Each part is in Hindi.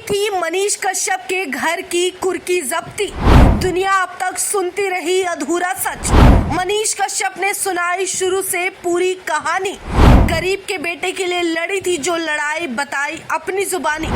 थी मनीष कश्यप के घर की कुर्की जब्ती। दुनिया अब तक सुनती रही अधूरा सच। मनीष कश्यप ने सुनाई शुरू से पूरी कहानी। गरीब के बेटे के लिए लड़ी थी जो लड़ाई, बताई अपनी जुबानी।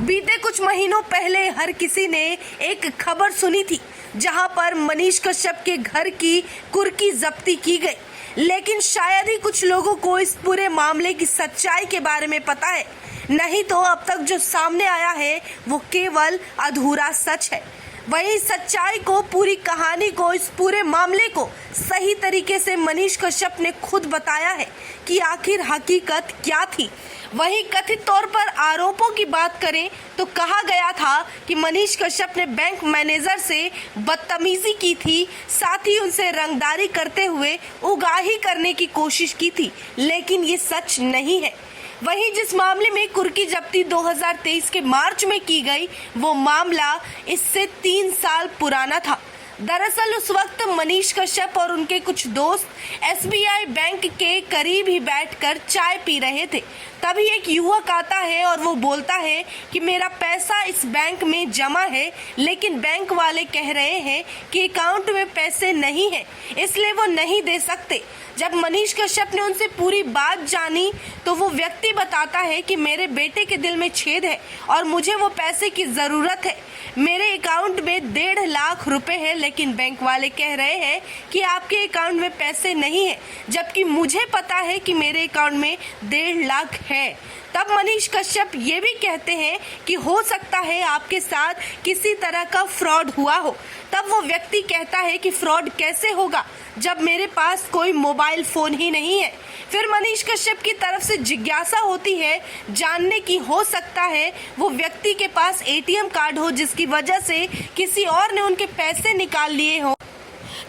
बीते कुछ महीनों पहले हर किसी ने एक खबर सुनी थी जहां पर मनीष कश्यप के घर की कुर्की जब्ती की गई, लेकिन शायद ही कुछ लोगों को इस पूरे मामले की सच्चाई के बारे में पता है। नहीं तो अब तक जो सामने आया है वो केवल अधूरा सच है। वही सच्चाई को, पूरी कहानी को, इस पूरे मामले को सही तरीके से मनीष कश्यप ने खुद बताया है कि आखिर हकीकत क्या थी। वही कथित तौर पर आरोपों की बात करें तो कहा गया था कि मनीष कश्यप ने बैंक मैनेजर से बदतमीजी की थी, साथ ही उनसे रंगदारी करते हुए उगाही करने की कोशिश की थी, लेकिन ये सच नहीं है। वहीं जिस मामले में कुर्की जब्ती 2023 के मार्च में की गई, वो मामला इससे 3 साल पुराना था। दरअसल उस वक्त मनीष कश्यप और उनके कुछ दोस्त SBI बैंक के करीब ही बैठकर चाय पी रहे थे। तभी एक युवक आता है और वो बोलता है कि मेरा पैसा इस बैंक में जमा है, लेकिन बैंक वाले कह रहे हैं कि अकाउंट में पैसे नहीं है, इसलिए वो नहीं दे सकते। जब मनीष कश्यप ने उनसे पूरी बात जानी तो वो व्यक्ति बताता है कि मेरे बेटे के दिल में छेद है और मुझे वो पैसे की जरूरत है। मेरे अकाउंट में 1.5 लाख रुपए है, लेकिन बैंक वाले कह रहे हैं कि आपके अकाउंट में पैसे नहीं है, जबकि मुझे पता है कि मेरे अकाउंट में 1.5 लाख है। तब मनीष कश्यप ये भी कहते हैं कि हो सकता है आपके साथ किसी तरह का फ्रॉड हुआ हो। तब वो व्यक्ति कहता है कि फ्रॉड कैसे होगा जब मेरे पास कोई मोबाइल फोन ही नहीं है। फिर मनीष कश्यप की तरफ से जिज्ञासा होती है जानने की, हो सकता है वो व्यक्ति के पास ATM कार्ड हो जिसकी वजह से किसी और ने उनके पैसे निकाल लिए हो।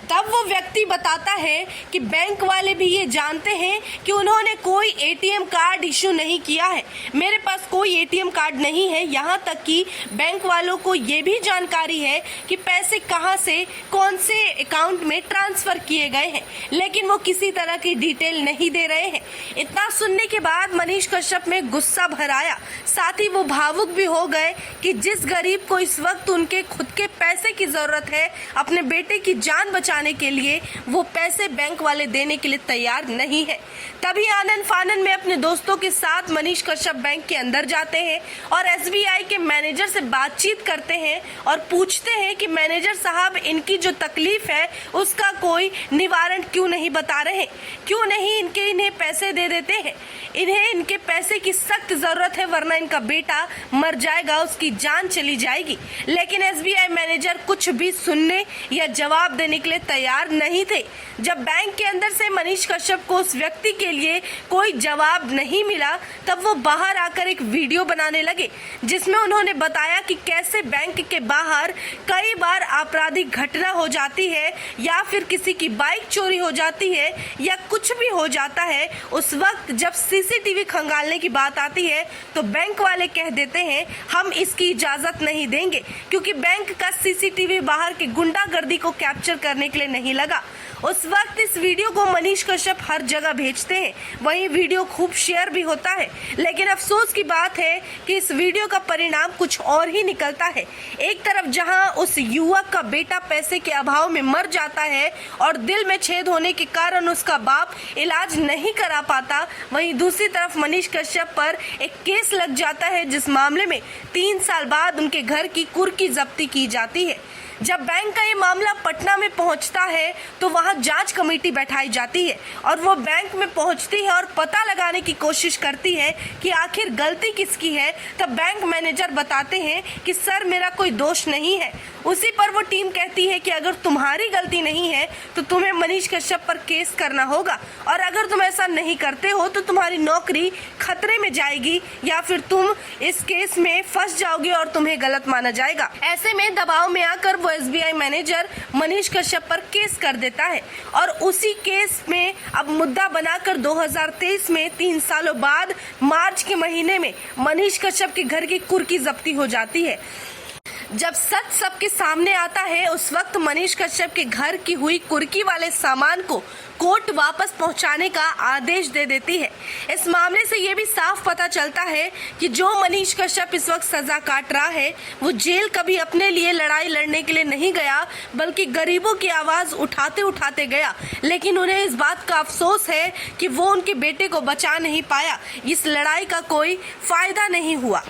तब वो व्यक्ति बताता है कि बैंक वाले भी ये जानते हैं कि उन्होंने कोई ATM कार्ड इशू नहीं किया है, मेरे पास कोई ATM कार्ड नहीं है। यहाँ तक कि बैंक वालों को ये भी जानकारी है कि पैसे कहाँ से, कौन से अकाउंट में ट्रांसफर किए गए हैं, लेकिन वो किसी तरह की डिटेल नहीं दे रहे हैं। इतना सुनने के बाद मनीष कश्यप में गुस्सा भर आया, साथ ही वो भावुक भी हो गए कि जिस गरीब को इस वक्त उनके खुद के पैसे की जरूरत है, अपने बेटे की जान बचाने के लिए, वो पैसे बैंक वाले देने के लिए तैयार नहीं है। तभी आनन फानन में अपने दोस्तों के साथ मनीष कश्यप बैंक के अंदर जाते हैं और SBI के मैनेजर से बातचीत करते हैं और पूछते हैं कि मैनेजर साहब, इनकी जो तकलीफ है उसका कोई निवारण क्यों नहीं बता रहे, क्यों नहीं इन्हें पैसे दे देते हैं। इन्हें इनके पैसे की सख्त जरूरत है, वरना इनका बेटा मर जाएगा, उसकी जान चली जाएगी। लेकिन SBI मैनेजर कुछ भी सुनने या जवाब देने के लिए तैयार नहीं थे। जब बैंक के अंदर से मनीष कश्यप को उस व्यक्ति के लिए कोई जवाब नहीं मिला, तब वो बाहर आकर एक वीडियो बनाने लगे जिसमें उन्होंने बताया कि कैसे बैंक के बाहर कई बार आपराधिक घटना हो जाती है, या फिर किसी की बाइक चोरी हो जाती है, या कुछ भी हो जाता है। उस वक्त जब CCTV खंगालने की बात आती है तो बैंक वाले कह देते हैं हम इसकी इजाजत नहीं देंगे, क्योंकि बैंक का CCTV बाहर की गुंडागर्दी को कैप्चर करने के लिए नहीं लगा। उस वक्त इस वीडियो को मनीष कश्यप हर जगह भेजते हैं, वही वीडियो खूब शेयर भी होता है। लेकिन अफसोस की बात है कि इस वीडियो का परिणाम कुछ और ही निकलता है। एक तरफ जहां उस युवक का बेटा पैसे के अभाव में मर जाता है और दिल में छेद होने के कारण उसका बाप इलाज नहीं करा पाता, वहीं दूसरी तरफ मनीष कश्यप पर एक केस लग जाता है जिस मामले में 3 साल बाद उनके घर की कुर्की जब्ती की जाती है। जब बैंक का ये मामला पटना में पहुंचता है तो वहां जांच कमेटी बैठाई जाती है और वो बैंक में पहुंचती है और पता लगाने की कोशिश करती है कि आखिर गलती किसकी है। तब बैंक मैनेजर बताते हैं कि सर, मेरा कोई दोष नहीं है। उसी पर वो टीम कहती है कि अगर तुम्हारी गलती नहीं है तो तुम्हें मनीष कश्यप पर केस करना होगा, और अगर तुम ऐसा नहीं करते हो तो तुम्हारी नौकरी खतरे में जाएगी, या फिर तुम इस केस में फंस जाओगे और तुम्हें गलत माना जाएगा। ऐसे में दबाव में आकर वो SBI मैनेजर मनीष कश्यप पर केस कर देता है और उसी केस में अब मुद्दा बनाकर 2023 में 3 सालों बाद मार्च के महीने में मनीष कश्यप के घर की कुर्की जब्ती हो जाती है। जब सच सबके सामने आता है, उस वक्त मनीष कश्यप के घर की हुई कुर्की वाले सामान को कोर्ट वापस पहुंचाने का आदेश दे देती है। इस मामले से ये भी साफ पता चलता है कि जो मनीष कश्यप इस वक्त सजा काट रहा है वो जेल कभी अपने लिए लड़ाई लड़ने के लिए नहीं गया, बल्कि गरीबों की आवाज उठाते उठाते गया। लेकिन उन्हें इस बात का अफसोस है कि वो उनके बेटे को बचा नहीं पाया। इस लड़ाई का कोई फायदा नहीं हुआ।